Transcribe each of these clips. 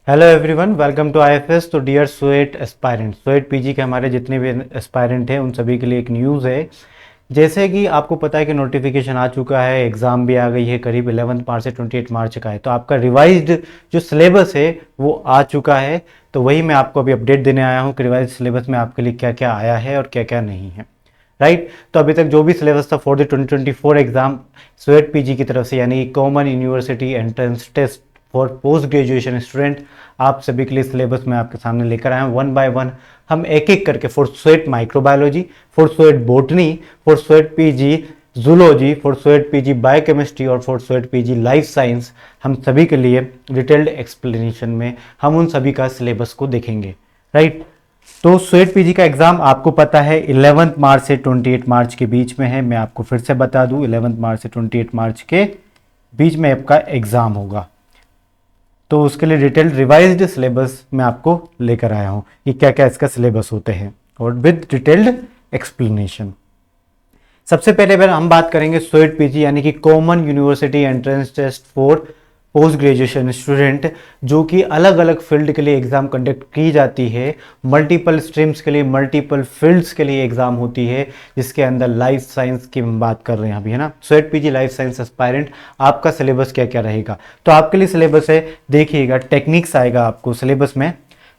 Hello everyone, welcome to IFS. तो dear CUET aspirant, CUET PG के हमारे जितने भी एस्पायरेंट हैं उन सभी के लिए एक न्यूज़ है। जैसे कि आपको पता है कि नोटिफिकेशन आ चुका है, एग्ज़ाम भी आ गई है, करीब 11 मार्च से 28 मार्च का है। तो आपका रिवाइज्ड जो सिलेबस है वो आ चुका है। तो वही मैं आपको अभी अपडेट देने आया हूँ कि रिवाइज सिलेबस में आपके लिए क्या क्या आया है और क्या क्या नहीं है। राइट। तो अभी तक जो भी सिलेबस था for the 2024 exam CUET PG की तरफ से, यानी common university entrance test for post graduation student, आप सभी के लिए सिलेबस मैं आपके सामने लेकर आया हूँ। वन बाय वन हम एक एक करके for CUET microbiology, for CUET botany, for CUET PG zoology, for CUET PG biochemistry और for CUET PG life science, हम सभी के लिए डिटेल्ड एक्सप्लेनेशन में हम उन सभी का सिलेबस को देखेंगे। राइट। तो स्वेट पीजी का एग्जाम आपको पता है 11 मार्च से 28 मार्च के बीच में है। मैं आपको फिर से बता दूं, 11 मार्च से 28 मार्च के बीच में आपका एग्जाम होगा। तो उसके लिए डिटेल्ड रिवाइज्ड सिलेबस मैं आपको लेकर आया हूं कि क्या क्या इसका सिलेबस होते हैं और विद डिटेल्ड एक्सप्लेनेशन। सबसे पहले बार हम बात करेंगे स्वेट पीजी यानी कि common university entrance test for post graduation student, जो कि अलग अलग फील्ड के लिए एग्जाम कंडक्ट की जाती है। मल्टीपल स्ट्रीम्स के लिए, मल्टीपल फील्ड्स के लिए एग्जाम होती है, जिसके अंदर लाइफ साइंस की हम बात कर रहे हैं अभी, है ना। Sweat PG life science aspirant, आपका सिलेबस क्या क्या रहेगा। तो आपके लिए सिलेबस है, देखिएगा टेक्निक्स आएगा आपको सिलेबस में, है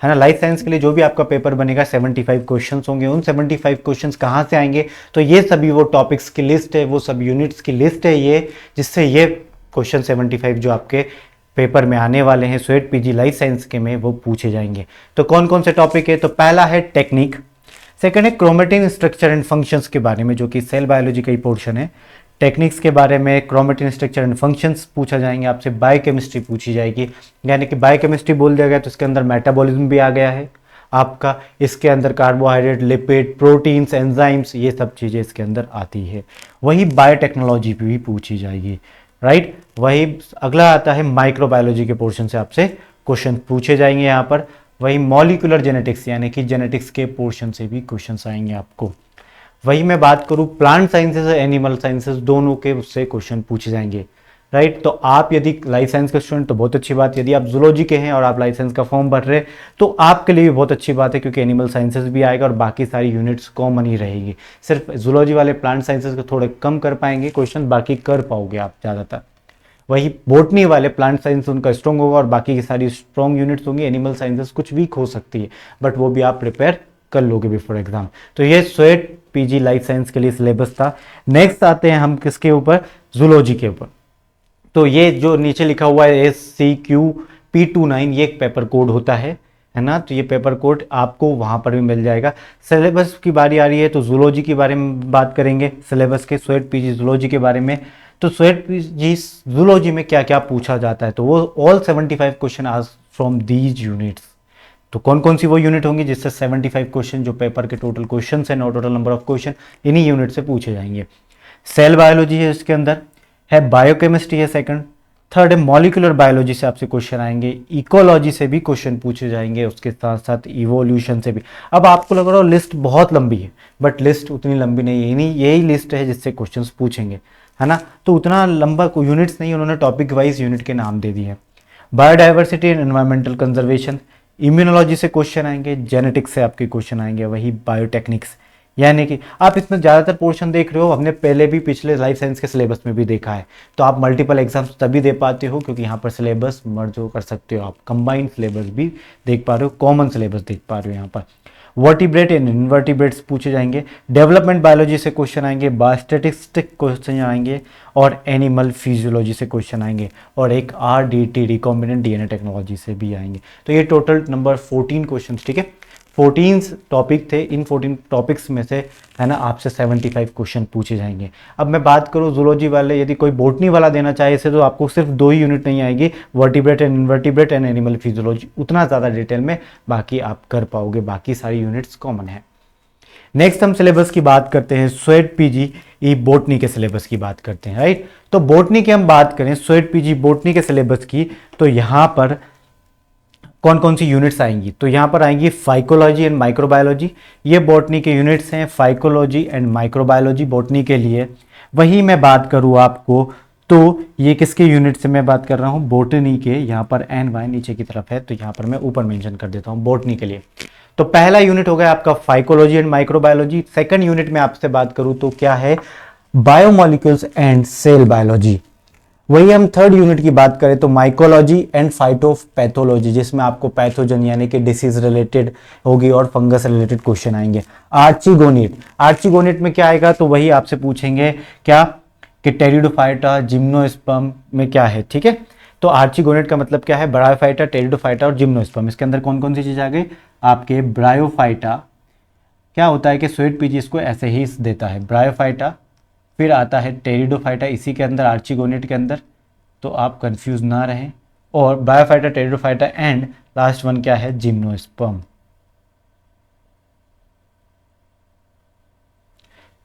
ना। लाइफ साइंस के लिए जो भी आपका पेपर बनेगा 75 क्वेश्चंस होंगे। उन 75 क्वेश्चंस कहाँ से आएंगे, तो ये सभी वो टॉपिक्स की लिस्ट है, वो सब यूनिट्स की लिस्ट है ये, जिससे ये क्वेश्चन 75 जो आपके पेपर में आने वाले हैं स्वेट पीजी लाइफ साइंस के में, वो पूछे जाएंगे। तो कौन कौन से टॉपिक है, तो पहला है टेक्निक, सेकंड है क्रोमेटिन स्ट्रक्चर एंड फंक्शंस के बारे में, जो कि सेल बायोलॉजी का ही पोर्शन है। टेक्निक्स के बारे में क्रोमेटिन स्ट्रक्चर एंड फंक्शंस पूछा जाएंगे आपसे। बायोकेमिस्ट्री पूछी जाएगी, यानी कि बायोकेमिस्ट्री बोल दिया गया तो इसके अंदर मेटाबॉलिज्म भी आ गया है आपका। इसके अंदर कार्बोहाइड्रेट, लिपिड, प्रोटीन्स, एंजाइम्स, ये सब चीज़ें इसके अंदर आती है। वही बायोटेक्नोलॉजी भी पूछी जाएगी। राइट। वही अगला आता है माइक्रोबायोलॉजी के पोर्शन से आपसे क्वेश्चन पूछे जाएंगे यहाँ पर। वही मॉलिक्यूलर जेनेटिक्स यानी कि जेनेटिक्स के पोर्शन से भी क्वेश्चन आएंगे आपको। वही मैं बात करूँ प्लांट साइंसेस और एनिमल साइंसेस, दोनों के उससे क्वेश्चन पूछे जाएंगे। राइट। तो आप यदि लाइफ साइंस के स्टूडेंट तो बहुत अच्छी बात, यदि आप जूलॉजी के हैं और आप लाइफ साइंस का फॉर्म भर रहे हैं तो आपके लिए भी बहुत अच्छी बात है, क्योंकि एनिमल साइंसेस भी आएगा और बाकी सारी यूनिट्स कॉमन ही रहेगी। सिर्फ जूलॉजी वाले प्लांट साइंसेस को थोड़े कम कर पाएंगे क्वेश्चन, बाकी कर पाओगे आप ज़्यादातर। वही बोटनी वाले प्लांट साइंस उनका स्ट्रॉन्ग होगा और बाकी की सारी स्ट्रॉन्ग यूनिट्स होंगी। एनिमल साइंसेस कुछ वीक हो सकती है, बट वो भी आप प्रिपेयर कर लोगे बिफोर एग्जाम। तो ये स्वेट पीजी लाइफ साइंस के लिए सिलेबस था। नेक्स्ट आते हैं हम किसके ऊपर, जूलॉजी के ऊपर। तो ये जो नीचे लिखा हुआ है SCQP29, ये एक पेपर कोड होता है ना। तो ये पेपर कोड आपको वहाँ पर भी मिल जाएगा। सिलेबस की बारी आ रही है तो जूलॉजी के बारे में बात करेंगे, सिलेबस के स्वेट पीजी जूलॉजी के बारे में। तो स्वेट पीजी जूलॉजी में क्या क्या पूछा जाता है, तो वो ऑल 75 क्वेश्चन आज फ्रॉम दीज यूनिट्स। तो कौन कौन सी वो यूनिट होंगी जिससे 75 क्वेश्चन जो पेपर के टोटल क्वेश्चन है, टोटल नंबर ऑफ क्वेश्चन इन्हीं यूनिट से पूछे जाएंगे। सेल बायोलॉजी है, इसके अंदर है बायोकेमिस्ट्री है सेकंड, थर्ड है मॉलिक्यूलर बायोलॉजी से आपसे क्वेश्चन आएंगे, इकोलॉजी से भी क्वेश्चन पूछे जाएंगे, उसके साथ साथ इवोल्यूशन से भी। अब आपको लग रहा हो लिस्ट बहुत लंबी है, बट लिस्ट उतनी लंबी नहीं है, यही लिस्ट है जिससे क्वेश्चंस पूछेंगे, है ना। तो उतना लंबा यूनिट्स नहीं, उन्होंने टॉपिक वाइज यूनिट के नाम दे दिए हैं। Biodiversity and environmental conservation, immunology से क्वेश्चन आएंगे, जेनेटिक्स से आपके क्वेश्चन आएंगे, वही बायोटेक्निक्स। यानी कि आप इसमें ज़्यादातर पोर्शन देख रहे हो, हमने पहले भी पिछले लाइफ साइंस के सिलेबस में भी देखा है। तो आप मल्टीपल एग्जाम्स तभी दे पाते हो क्योंकि यहाँ पर सिलेबस मर्ज कर सकते हो, आप कंबाइंड सिलेबस भी देख पा रहे हो, कॉमन सिलेबस देख पा रहे हो यहाँ पर। वर्टिब्रेट एंड इनवर्टिब्रेट्स पूछे जाएंगे, डेवलपमेंट बायोलॉजी से क्वेश्चन आएंगे, बायोस्टैटिस्टिक क्वेश्चन आएंगे और एनिमल फिजियोलॉजी से क्वेश्चन आएंगे, और एक RDT रिकॉम्बिनेंट DNA टेक्नोलॉजी से भी आएंगे। तो ये टोटल नंबर 14 क्वेश्चन, ठीक है। 14 टॉपिक थे, इन 14 टॉपिक्स में से, है ना, आपसे 75 क्वेश्चन पूछे जाएंगे। अब मैं बात करूँ जूलॉजी वाले, यदि कोई बोटनी वाला देना चाहे इसे, तो आपको सिर्फ 2 ही यूनिट नहीं आएगी, vertebrate and invertebrate and animal physiology, उतना ज़्यादा डिटेल में बाकी आप कर पाओगे, बाकी सारी यूनिट्स कॉमन है। नेक्स्ट हम सिलेबस की बात करते हैं, स्वेट पीजी बोटनी के सिलेबस की बात करते हैं। राइट। तो बोटनी की हम बात करें, स्वेट पीजी बोटनी के सिलेबस की, तो यहाँ पर कौन कौन सी यूनिट्स आएंगी, तो यहाँ पर आएंगी फाइकोलॉजी एंड माइक्रोबायोलॉजी, ये बॉटनी के यूनिट्स हैं, फाइकोलॉजी एंड माइक्रोबायोलॉजी बॉटनी के लिए। वही मैं बात करूँ आपको तो ये किसके यूनिट से मैं बात कर रहा हूँ, बोटनी के। यहाँ पर एन वाई नीचे की तरफ है, तो यहाँ पर मैं ऊपर मेंशन कर देता हूँ बोटनी के लिए। तो पहला यूनिट हो गया आपका phycology and microbiology. Second unit में आपसे बात करूँ तो क्या है, बायोमोलिक्यूल्स एंड सेल बायोलॉजी। वही हम थर्ड यूनिट की बात करें तो माइकोलॉजी एंड फाइटोपैथोलॉजी, जिसमें आपको पैथोजन यानी कि डिसीज रिलेटेड होगी और फंगस रिलेटेड क्वेश्चन आएंगे। आर्चिगोनिट, आर्चिगोनिट में क्या आएगा, तो वही आपसे पूछेंगे क्या कि टेरिडोफाइटा जिम्नोस्पर्म में क्या है, ठीक है। तो आर्चिगोनिट का मतलब क्या है, ब्रायोफाइटा, टेरिडोफाइटा और जिम्नोस्पर्म। इसके अंदर कौन कौन सी चीज आ गई आपके, ब्रायोफाइटा, क्या होता है कि स्वेट पीजी इसको ऐसे ही देता है, ब्रायोफाइटा, फिर आता है टेरिडोफाइटा इसी के अंदर, आर्चिगोनिट के अंदर, तो आप कंफ्यूज ना रहें। और bryophyta, pteridophyta and last one क्या है, जिम्नोस्पर्म,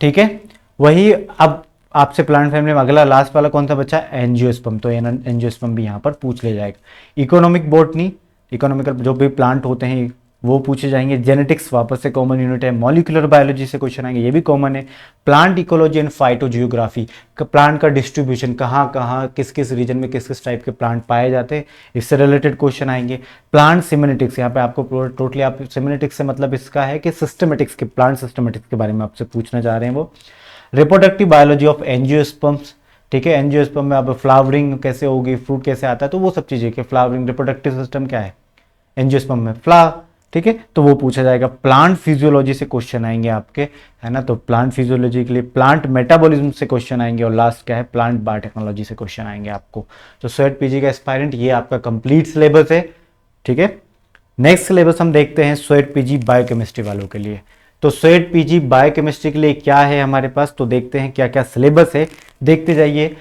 ठीक है। वही अब आपसे प्लांट फैमिली में अगला लास्ट वाला कौन सा बच्चा, एंजियोस्पर्म, तो एंजियोस्पर्म भी यहाँ पर पूछ ले जाएगा। इकोनॉमिक बोटनी, इकोनॉमिकल जो भी प्लांट होते हैं वो पूछे जाएंगे। जेनेटिक्स वापस से कॉमन यूनिट है। मॉलिक्यूलर बायोलॉजी से क्वेश्चन आएंगे, ये भी कॉमन है। Plant ecology and phytogeography, plant का डिस्ट्रीब्यूशन कहाँ कहाँ किस किस रीजन में किस किस टाइप के प्लांट पाए जाते हैं, इससे रिलेटेड क्वेश्चन आएंगे। प्लांट सिमेनेटिक्स, यहाँ पे आपको टोटली आप सिमेनेटिक्स से मतलब इसका है कि सिस्टमेटिक्स के, प्लांट सिस्टमेटिक्स के बारे में आपसे पूछना चाह रहे हैं वो। रिप्रोडक्टिव बायोलॉजी ऑफ एंजियोस्पर्म्स, ठीक है। एंजियोस्पर्म में अब फ्लावरिंग कैसे होगी, फ्रूट कैसे आता है, तो वो सब चीजें कि फ्लावरिंग रिप्रोडक्टिव सिस्टम क्या है एंजियोस्पर्म में, फ्लावर, ठीक है, तो वो पूछा जाएगा। प्लांट फिजियोलॉजी से क्वेश्चन आएंगे आपके, है ना, तो प्लांट फिजियोलॉजी के लिए प्लांट मेटाबॉलिज्म से क्वेश्चन आएंगे। और लास्ट क्या है, प्लांट बायोटेक्नोलॉजी से क्वेश्चन आएंगे आपको। तो स्वेट पीजी का एस्पायरेंट ये आपका कंप्लीट सिलेबस है, ठीक है। नेक्स्ट सिलेबस हम देखते हैं स्वेट पीजी बायोकेमिस्ट्री वालों के लिए। तो स्वेट पीजी बायोकेमिस्ट्री के लिए क्या है हमारे पास, तो देखते हैं क्या क्या सिलेबस है, देखते जाइए।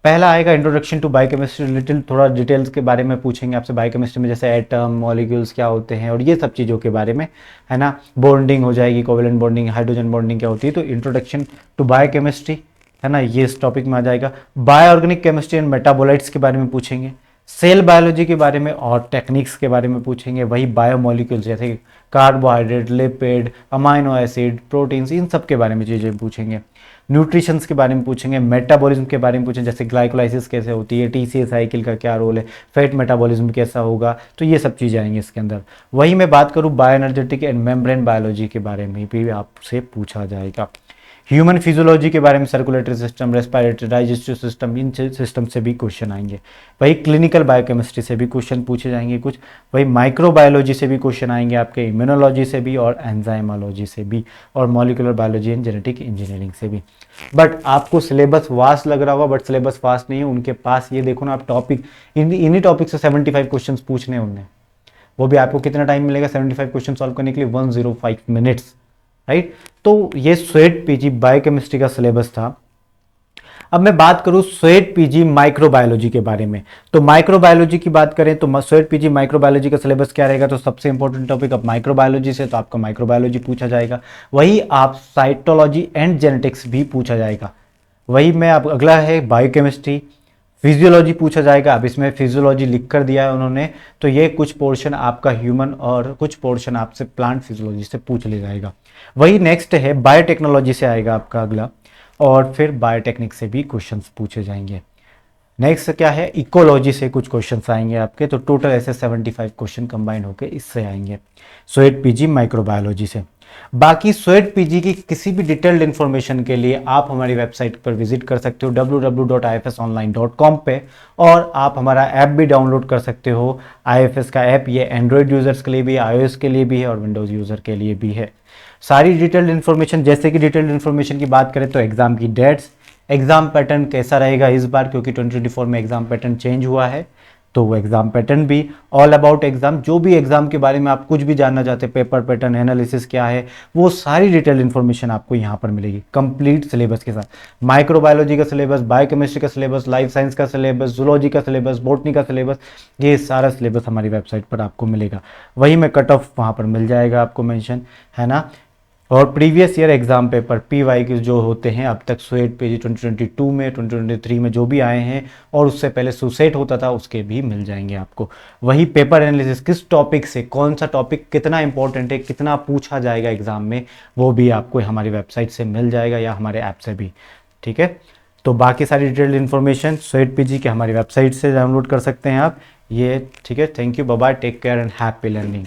पहला आएगा इंट्रोडक्शन टू बायोकेमिस्ट्री, लिटिल थोड़ा डिटेल्स के बारे में पूछेंगे आपसे बायोकेमिस्ट्री में, जैसे एटम, मॉलिक्यूल्स क्या होते हैं और ये सब चीज़ों के बारे में, है ना। बॉन्डिंग हो जाएगी, कोवेलेंट बॉन्डिंग, हाइड्रोजन बॉन्डिंग क्या होती है, तो इंट्रोडक्शन टू बायोकेमिस्ट्री, है ना, ये इस टॉपिक में आ जाएगा। बायोऑर्गेनिक केमिस्ट्री एंड मेटाबोलाइट्स के बारे में पूछेंगे। सेल बायोलॉजी के बारे में और टेक्निक्स के बारे में पूछेंगे। वही बायोमोलिक्यूल्स जैसे carbohydrate, lipid, amino acid, proteins, इन सब के बारे में चीज़ें पूछेंगे। न्यूट्रिशंस के बारे में पूछेंगे। मेटाबॉलिज्म के बारे में पूछेंगे, जैसे ग्लाइकोलाइसिस कैसे होती है, टीसीए साइकिल का क्या रोल है, फैट मेटाबॉलिज्म कैसा होगा, तो ये सब चीज़ें आएंगी इसके अंदर। वही मैं बात करूँ बायोएनर्जेटिक एंड मेम्ब्रेन बायोलॉजी के बारे में भी आपसे पूछा जाएगा। ह्यूमन फिजियोलॉजी के बारे में, circulatory system, respiratory, digestive system, इन सिस्टम से भी क्वेश्चन आएंगे। वही क्लिनिकल बायोकेमिस्ट्री से भी क्वेश्चन पूछे जाएंगे कुछ। वही माइक्रोबायोलॉजी से भी क्वेश्चन आएंगे आपके, इम्यूनोलॉजी से भी और एंजाइमोलॉजी से भी, और molecular biology and genetic engineering से भी। बट आपको सिलेबस वास्ट लग रहा होगा, बट सिलेबस वास्ट नहीं है उनके पास। ये देखो ना आप, टॉपिक इन्हीं टॉपिक से 75 क्वेश्चन पूछने उनने, वो भी आपको कितना टाइम मिलेगा 75 क्वेश्चन सॉल्व करने के लिए, 105 मिनट्स, राइट। तो ये स्वेट पीजी बायोकेमिस्ट्री का सिलेबस था। अब मैं बात करूं स्वेट पीजी माइक्रोबायोलॉजी के बारे में। तो माइक्रोबायोलॉजी की बात करें तो स्वेट पीजी माइक्रोबायोलॉजी का सिलेबस क्या रहेगा, तो सबसे इंपॉर्टेंट टॉपिक अब माइक्रोबायोलॉजी से, तो आपका माइक्रोबायोलॉजी पूछा जाएगा। वही आप साइटोलॉजी एंड जेनेटिक्स भी पूछा जाएगा। वही मैं अब अगला है बायोकेमिस्ट्री, फिजियोलॉजी पूछा जाएगा। अब इसमें फिजियोलॉजी लिख कर दिया है उन्होंने, तो ये कुछ पोर्शन आपका ह्यूमन और कुछ पोर्शन आपसे प्लांट फिजियोलॉजी से पूछ लिया जाएगा। वही नेक्स्ट है बायोटेक्नोलॉजी से आएगा आपका अगला, और फिर बायोटेक्निक से भी क्वेश्चंस पूछे जाएंगे। नेक्स्ट क्या है, इकोलॉजी से कुछ क्वेश्चंस आएंगे आपके, तो टोटल ऐसे 75 क्वेश्चन कंबाइन होकर इससे आएंगे स्वेट पीजी माइक्रोबायोलॉजी से। बाकी स्वेट पीजी की किसी भी डिटेल्ड इन्फॉर्मेशन के लिए आप हमारी वेबसाइट पर विजिट कर सकते हो www.ifsonline.com पे, और आप हमारा ऐप भी डाउनलोड कर सकते हो। IFS का ऐप ये एंड्रॉयड यूजर्स के लिए भी है, iOS के लिए भी है और विंडोज़ यूज़र के लिए भी है। सारी डिटेल्ड इन्फॉर्मेशन, जैसे कि डिटेल्ड इन्फॉर्मेशन की बात करें तो एग्जाम की डेट्स, एग्जाम पैटर्न कैसा रहेगा इस बार, क्योंकि 2024 में एग्जाम पैटर्न चेंज हुआ है, तो वो एग्जाम पैटर्न भी, ऑल अबाउट एग्जाम, जो भी एग्जाम के बारे में आप कुछ भी जानना चाहते हैं, पेपर पैटर्न, एनालिसिस क्या है, वो सारी डिटेल इन्फॉर्मेशन आपको यहाँ पर मिलेगी कंप्लीट सिलेबस के साथ। माइक्रोबायोलॉजी का सिलेबस, बायोकेमिस्ट्री का सिलेबस, लाइफ साइंस का सिलेबस, जूलॉजी का सिलेबस, बॉटनी का सिलेबस, ये सारा सिलेबस हमारी वेबसाइट पर आपको मिलेगा। वही में कट ऑफ वहाँ पर मिल जाएगा आपको मेंशन, है ना। और previous year exam paper PY के जो होते हैं अब तक स्वेट पेज 2022 में, 2023 में जो भी आए हैं, और उससे पहले सुसेट होता था उसके भी मिल जाएंगे आपको। वही पेपर एनालिसिस, किस टॉपिक से कौन सा टॉपिक कितना इंपॉर्टेंट है, कितना पूछा जाएगा एग्जाम में, वो भी आपको हमारी वेबसाइट से मिल जाएगा या हमारे ऐप से भी, ठीक है। तो बाकी सारी डिटेल्ड इन्फॉर्मेशन स्वेट पीजी के हमारी वेबसाइट से डाउनलोड कर सकते हैं आप ये। ठीक है, thank you, bye bye, take care and happy learning.